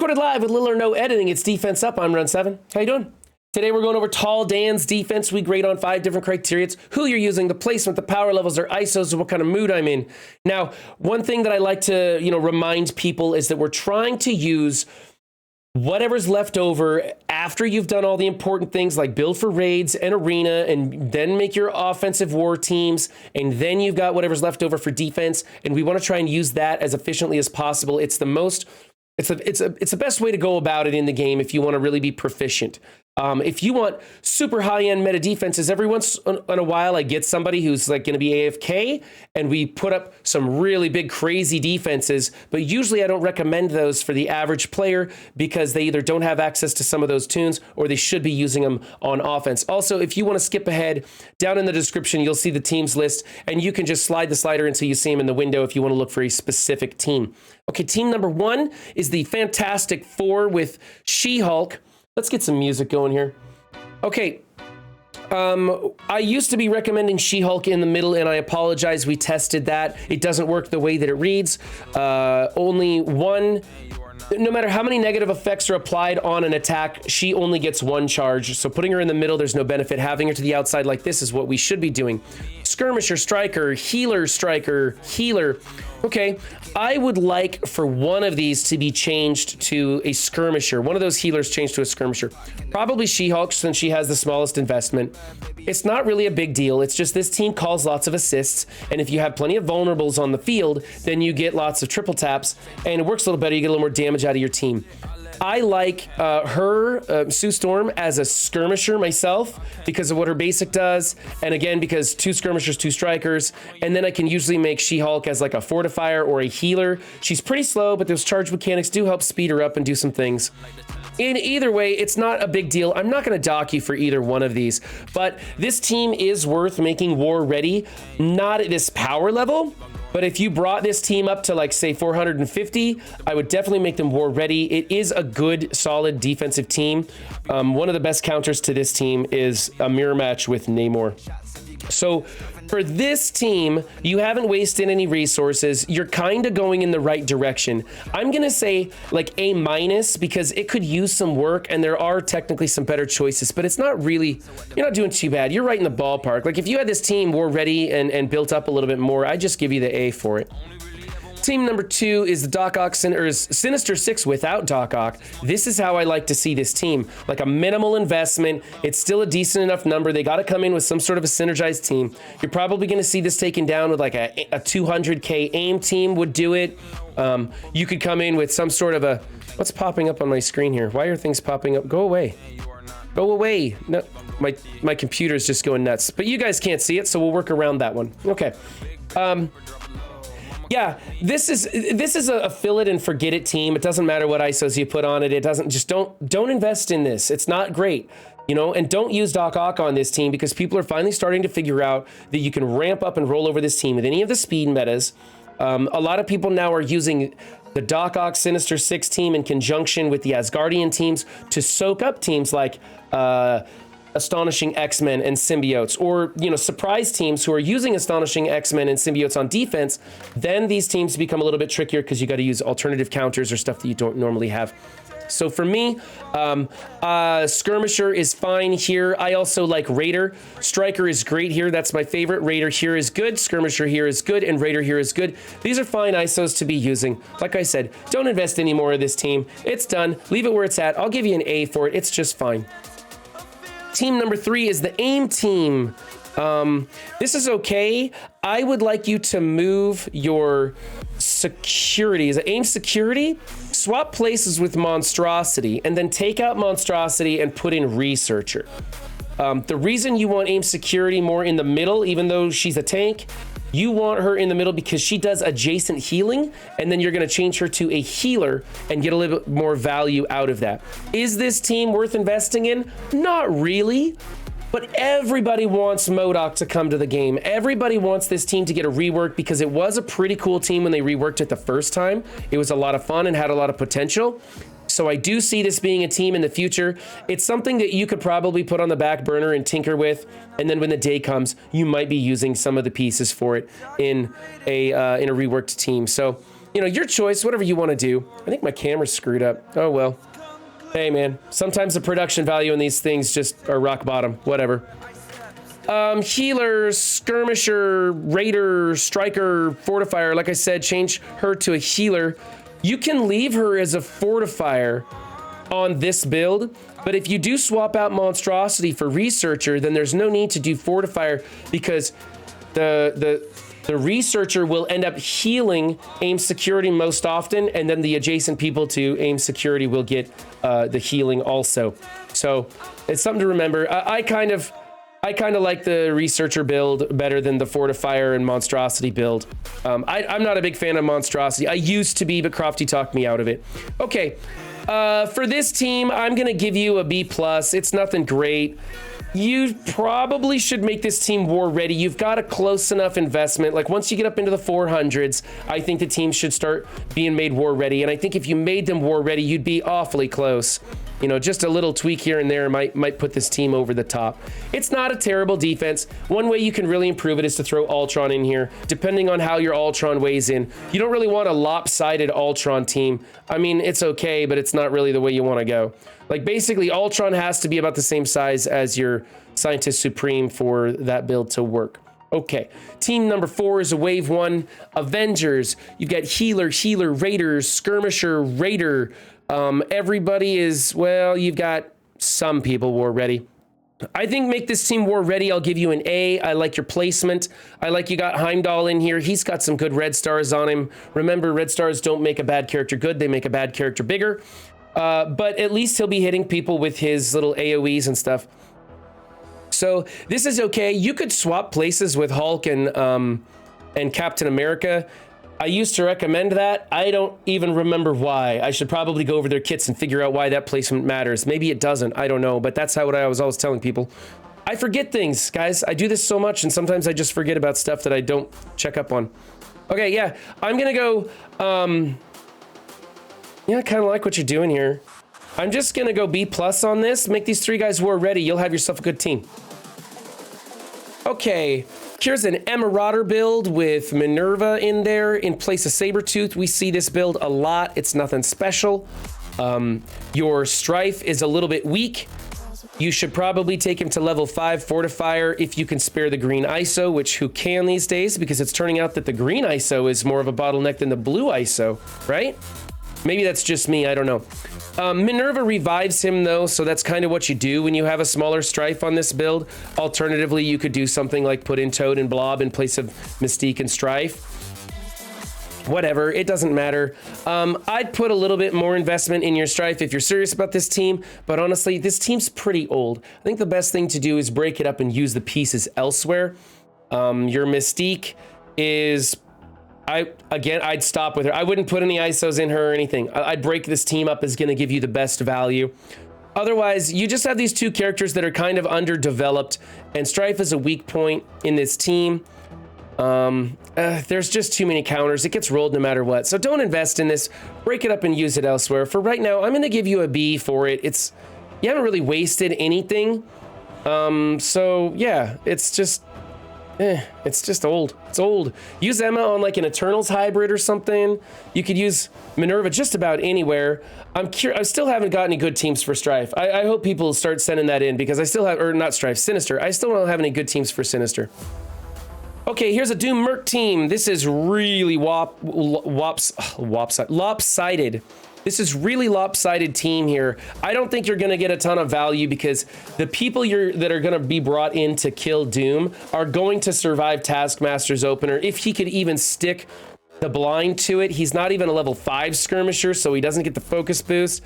Recorded live with little or no editing. It's Defense Up. I'm Run7. How you doing? Today we're going over TallDan's defense. We grade on 5 different criteria: who you're using, the placement, the power levels, their ISOs, and what kind of mood I'm in. Now, one thing that I like to remind people is that we're trying to use whatever's left over after you've done all the important things like build for raids and arena, and then make your offensive war teams, and then you've got whatever's left over for defense, and we want to try and use that as efficiently as possible. It's the best way to go about it in the game if you want to really be proficient. If you want super high-end meta defenses, every once in a while I get somebody who's like going to be AFK, and we put up some really big crazy defenses, but usually I don't recommend those for the average player because they either don't have access to some of those tunes or they should be using them on offense. Also, if you want to skip ahead, down in the description you'll see the teams list, and you can just slide the slider until you see them in the window if you want to look for a specific team. Okay, team number 1 is the Fantastic Four with SheHulk. Let's get some music going here. Okay, I used to be recommending SheHulk in the middle, and I apologize, we tested that. It doesn't work the way that it reads. No matter how many negative effects are applied on an attack, she only gets 1 charge. So putting her in the middle, there's no benefit. Having her to the outside like this is what we should be doing. Skirmisher, striker, healer. Okay, I would like for one of these to be changed to a skirmisher. One of those healers changed to a skirmisher. Probably SheHulk, since she has the smallest investment. It's not really a big deal. It's just this team calls lots of assists, and if you have plenty of vulnerables on the field, then you get lots of triple taps, and it works a little better. You get a little more damage out of your team. I like Sue Storm as a skirmisher myself because of what her basic does, and again because 2 skirmishers, 2 strikers, and then I can usually make SheHulk as like a fortifier or a healer. She's pretty slow, but those charge mechanics do help speed her up and do some things. In either way, it's not a big deal. I'm not going to dock you for either one of these, but this team is worth making war ready, not at this power level. But if you brought this team up to like say 450, I would definitely make them war ready. It is a good, solid defensive team. One of the best counters to this team is a mirror match with Namor. So for this team, you haven't wasted any resources. You're kind of going in the right direction. I'm going to say like A- because it could use some work, and there are technically some better choices, but it's not really, you're not doing too bad. You're right in the ballpark. Like if you had this team war ready and built up a little bit more, I'd just give you the A for it. Team number 2 is the Doc Ock Sinister 6 without Doc Ock. This is how I like to see this team. Like a minimal investment. It's still a decent enough number. They got to come in with some sort of a synergized team. You're probably going to see this taken down with like a 200k aim team would do it. You could come in with some sort of a... What's popping up on my screen here? Why are things popping up? Go away. Go away. No, my computer's just going nuts. But you guys can't see it, so we'll work around that one. Okay. Yeah, this is a fill it and forget it team. It doesn't matter what ISOs you put on it. It doesn't, just don't invest in this. It's not great, and don't use Doc Ock on this team because people are finally starting to figure out that you can ramp up and roll over this team with any of the speed metas. A lot of people now are using the Doc Ock Sinister 6 team in conjunction with the Asgardian teams to soak up teams like Astonishing X-Men and Symbiotes, or surprise teams who are using Astonishing X-Men and Symbiotes on defense. Then these teams become a little bit trickier because you got to use alternative counters or stuff that you don't normally have. So for me, Skirmisher is fine here. I also like Raider. Striker is great here. That's my favorite. Raider here is good. Skirmisher here is good. And Raider here is good. These are fine ISOs to be using. Like I said, don't invest any more of this team. It's done. Leave it where it's at. I'll give you an A for it. It's just fine. Team number 3 is the AIM team. This is okay. I would like you to move your security. Is it AIM security? Swap places with Monstrosity, and then take out Monstrosity and put in Researcher. The reason you want AIM security more in the middle, even though she's a tank, you want her in the middle because she does adjacent healing, and then you're going to change her to a healer and get a little bit more value out of that. Is this team worth investing in? Not really, but everybody wants MODOK to come to the game. Everybody wants this team to get a rework because it was a pretty cool team when they reworked it the first time. It was a lot of fun and had a lot of potential. So I do see this being a team in the future. It's something that you could probably put on the back burner and tinker with, and then when the day comes, you might be using some of the pieces for it in a reworked team. So you know, your choice, whatever you want to do. I think my camera's screwed up. Oh, well. Hey, man. Sometimes the production value in these things just are rock bottom. Whatever. Healer, skirmisher, raider, striker, fortifier. Like I said, change her to a healer. You can leave her as a fortifier on this build, but if you do swap out monstrosity for researcher, then there's no need to do fortifier because the researcher will end up healing aim security most often, and then the adjacent people to aim security will get the healing also. So it's something to remember. I kind of like the researcher build better than the fortifier and monstrosity build. I'm not a big fan of monstrosity. I used to be, but Crofty talked me out of it. Okay, for this team, I'm gonna give you a B+. It's nothing great. You probably should make this team war ready. You've got a close enough investment. Like once you get up into the 400s, I think the team should start being made war ready. And I think if you made them war ready, you'd be awfully close. You know, just a little tweak here and there might put this team over the top. It's not a terrible defense. One way you can really improve it is to throw Ultron in here, depending on how your Ultron weighs in. You don't really want a lopsided Ultron team. I mean, it's okay, but it's not really the way you want to go. Like basically, Ultron has to be about the same size as your Scientist Supreme for that build to work. Okay, team number 4 is a wave 1 Avengers. You've got healer, raiders, skirmisher, raider. Everybody is, well, you've got some people war ready. I think make this team war ready. I'll give you an A. I like your placement. I like you got Heimdall in here. He's got some good red stars on him. Remember, red stars don't make a bad character good. They make a bad character bigger. But at least he'll be hitting people with his little AoEs and stuff. So this is okay. You could swap places with Hulk and Captain America. I used to recommend that. I don't even remember why. I should probably go over their kits and figure out why that placement matters. Maybe it doesn't. I don't know. But that's what I was always telling people. I forget things, guys. I do this so much, and sometimes I just forget about stuff that I don't check up on. Okay, yeah. I'm going to go... Yeah, I kind of like what you're doing here. I'm just going to go B+ on this. Make these 3 guys war ready. You'll have yourself a good team. Okay, here's an Emmarauder build with Minerva in there in place of Sabretooth. We see this build a lot. It's nothing special. Your Strife is a little bit weak. You should probably take him to level 5 Fortifier if you can spare the green ISO, which who can these days, because it's turning out that the green ISO is more of a bottleneck than the blue ISO, right? Maybe that's just me, I don't know. Minerva revives him though, so that's kind of what you do when you have a smaller Strife on this build. Alternatively, you could do something like put in Toad and Blob in place of Mystique and Strife. Whatever, it doesn't matter. I'd put a little bit more investment in your Strife if you're serious about this team, but honestly, this team's pretty old. I think the best thing to do is break it up and use the pieces elsewhere. Your Mystique is... I'd stop with her. I wouldn't put any ISOs in her or anything. I'd break this team up as going to give you the best value. Otherwise, you just have these 2 characters that are kind of underdeveloped, and Strife is a weak point in this team. There's just too many counters. It gets rolled no matter what. So don't invest in this. Break it up and use it elsewhere. For right now, I'm going to give you a B for it. You haven't really wasted anything. So yeah, it's just old. It's old. Use Emma on like an Eternals hybrid or something. You could use Minerva just about anywhere. I still haven't got any good teams for Strife. I hope people start sending that in because I still have, or not Strife, Sinister. I still don't have any good teams for Sinister. Okay, here's a DoomMerc team. This is really lopsided. This is really lopsided team here. I don't think you're going to get a ton of value because the people that are going to be brought in to kill Doom are going to survive Taskmaster's opener. If he could even stick the blind to it, he's not even a level 5 skirmisher, so he doesn't get the focus boost.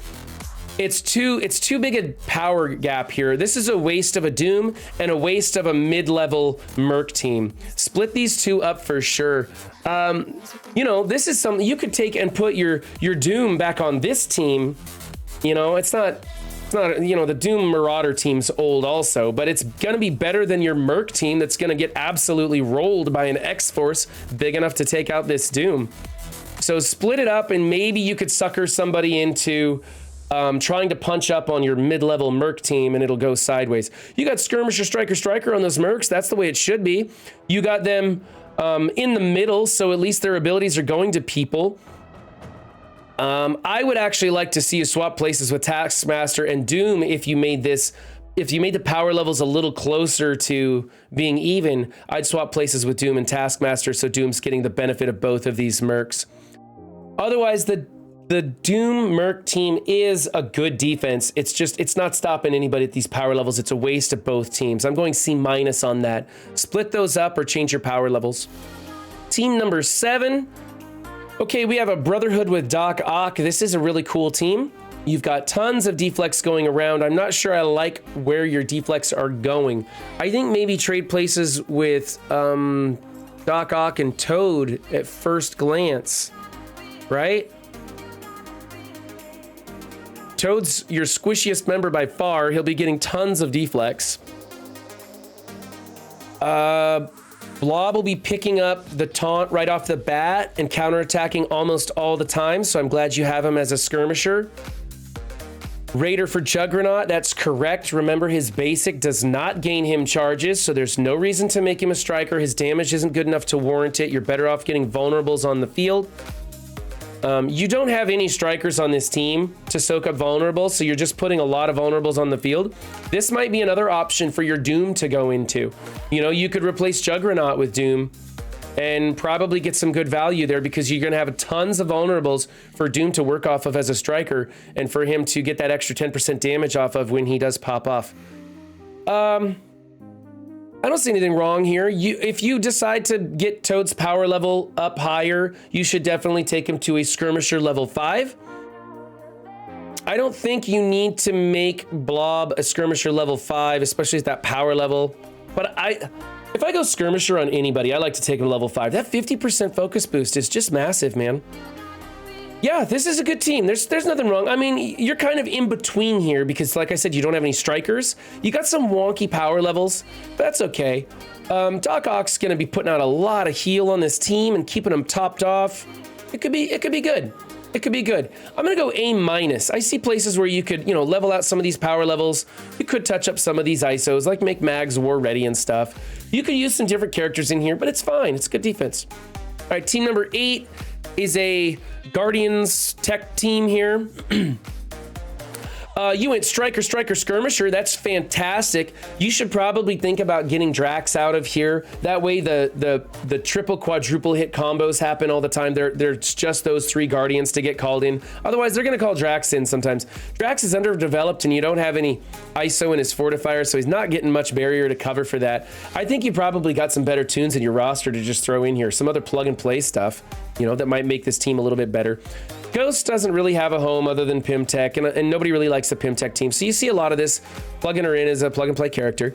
It's too big a power gap here. This is a waste of a Doom and a waste of a mid-level Merc team. Split these 2 up for sure. You know, this is something you could take and put your Doom back on this team. You know, it's not, you know, the Doom Marauder team's old also, but it's gonna be better than your Merc team that's gonna get absolutely rolled by an X-Force big enough to take out this Doom. So split it up and maybe you could sucker somebody into trying to punch up on your mid-level Merc team and it'll go sideways. You got Skirmisher, Striker on those Mercs. That's the way it should be. You got them in the middle, so at least their abilities are going to people. I would actually like to see you swap places with Taskmaster and Doom if you made the power levels a little closer to being even. I'd swap places with Doom and Taskmaster so Doom's getting the benefit of both of these mercs. Otherwise, the Doom Merc team is a good defense. It's not stopping anybody at these power levels. It's a waste of both teams. I'm going C- on that. Split those up or change your power levels. Team number 7. Okay, we have a Brotherhood with Doc Ock. This is a really cool team. You've got tons of deflects going around. I'm not sure I like where your deflects are going. I think maybe trade places with Doc Ock and Toad at first glance, right? Toad's your squishiest member by far. He'll be getting tons of deflects. Blob will be picking up the taunt right off the bat and counterattacking almost all the time, so I'm glad you have him as a skirmisher. Raider for Juggernaut, that's correct. Remember, his basic does not gain him charges, so there's no reason to make him a striker. His damage isn't good enough to warrant it. You're better off getting vulnerables on the field. You don't have any strikers on this team to soak up vulnerables, so you're just putting a lot of vulnerables on the field. This might be another option for your Doom to go into. You know, you could replace Juggernaut with Doom and probably get some good value there because you're going to have tons of vulnerables for Doom to work off of as a striker and for him to get that extra 10% damage off of when he does pop off. I don't see anything wrong here. If you decide to get Toad's power level up higher, you should definitely take him to a skirmisher level 5. I don't think you need to make Blob a skirmisher level 5, especially at that power level. But if I go skirmisher on anybody, I like to take him level 5. That 50% focus boost is just massive, man. Yeah, this is a good team. There's nothing wrong. I mean, you're kind of in between here because, like I said, you don't have any strikers. You got some wonky power levels, but that's okay. Doc Ock's going to be putting out a lot of heal on this team and keeping them topped off. It could be good. It could be good. I'm going to go A-. I see places where you could, level out some of these power levels. You could touch up some of these ISOs, like make Mags war ready and stuff. You could use some different characters in here, but it's fine. It's good defense. All right, team number 8 is a Guardians tech team here. You went striker, skirmisher. That's fantastic. You should probably think about getting Drax out of here. That way the triple, quadruple hit combos happen all the time. There's just those 3 Guardians to get called in. Otherwise, they're going to call Drax in sometimes. Drax is underdeveloped and you don't have any ISO in his fortifier, so he's not getting much barrier to cover for that. I think you probably got some better tunes in your roster to just throw in here. Some other plug and play stuff, that might make this team a little bit better. Ghost doesn't really have a home other than Pimtech, and nobody really likes the Pimtech team. So you see a lot of this plugging her in as a plug and play character,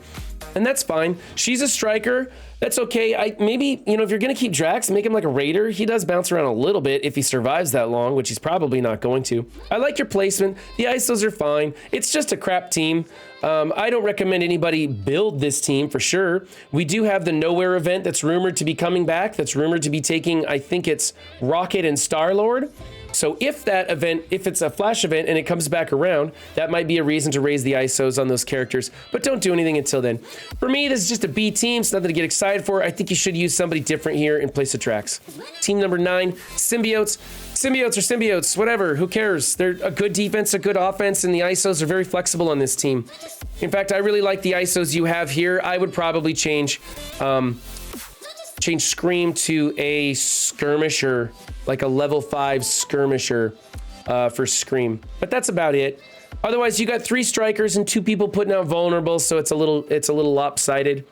and that's fine. She's a striker. That's okay. Maybe, if you're going to keep Drax, make him like a Raider. He does bounce around a little bit if he survives that long, which he's probably not going to. I like your placement. The ISOs are fine. It's just a crap team. I don't recommend anybody build this team for sure. We do have the Nowhere event that's rumored to be coming back. That's rumored to be taking, I think it's Rocket and Star-Lord. So if it's a flash event and it comes back around, that might be a reason to raise the ISOs on those characters, but don't do anything until then. For me, this is just a B team. It's nothing to get excited for. I think you should use somebody different here in place of Drax. Team number 9, Symbiotes. Symbiotes or Symbiotes, whatever, who cares? They're a good defense, a good offense, and the ISOs are very flexible on this team. In fact, I really like the ISOs you have here. I would probably change Scream to a skirmisher, like a level 5 skirmisher for Scream. But that's about it. Otherwise, you got 3 strikers and 2 people putting out vulnerables, so it's a little lopsided.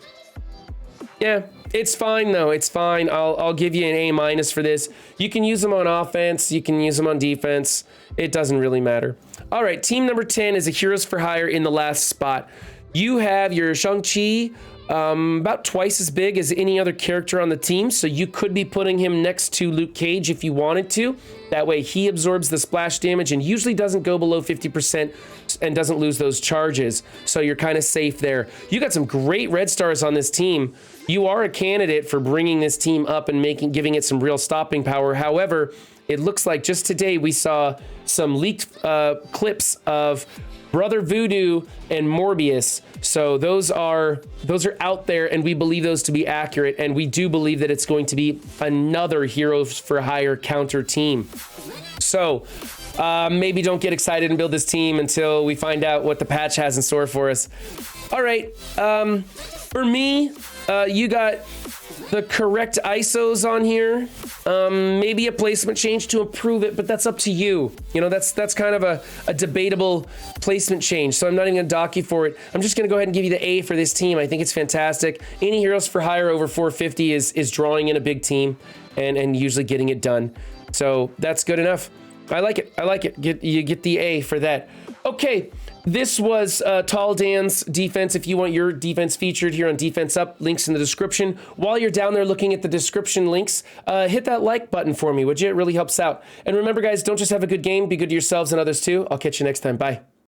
Yeah, it's fine though. It's fine. I'll give you an A- for this. You can use them on offense. You can use them on defense. It doesn't really matter. All right, team number 10 is a Heroes for Hire in the last spot. You have your Shang-Chi, about twice as big as any other character on the team, so you could be putting him next to Luke Cage if you wanted to. That way he absorbs the splash damage and usually doesn't go below 50% and doesn't lose those charges, so you're kind of safe there. You got some great red stars on this team. You are a candidate for bringing this team up and giving it some real stopping power. However, it looks like just today we saw some leaked clips of Brother Voodoo and Morbius. So those are out there, and we believe those to be accurate, and we do believe that it's going to be another Heroes for Hire counter team. So maybe don't get excited and build this team until we find out what the patch has in store for us. All right, for me, you got the correct ISOs on here. Maybe a placement change to improve it, but that's up to you. You know, that's kind of a debatable placement change, so I'm not even gonna dock you for it. I'm just gonna go ahead and give you the A for this team. I think it's fantastic. Any heroes for hire over 450 is drawing in a big team and usually getting it done. So that's good enough. I like it. I like it. You get the A for that. Okay. This was TallDan's defense. If you want your defense featured here on Defense Up, links in the description. While you're down there looking at the description links, hit that like button for me, would you? It really helps out. And remember, guys, don't just have a good game, be good to yourselves and others too. I'll catch you next time. Bye.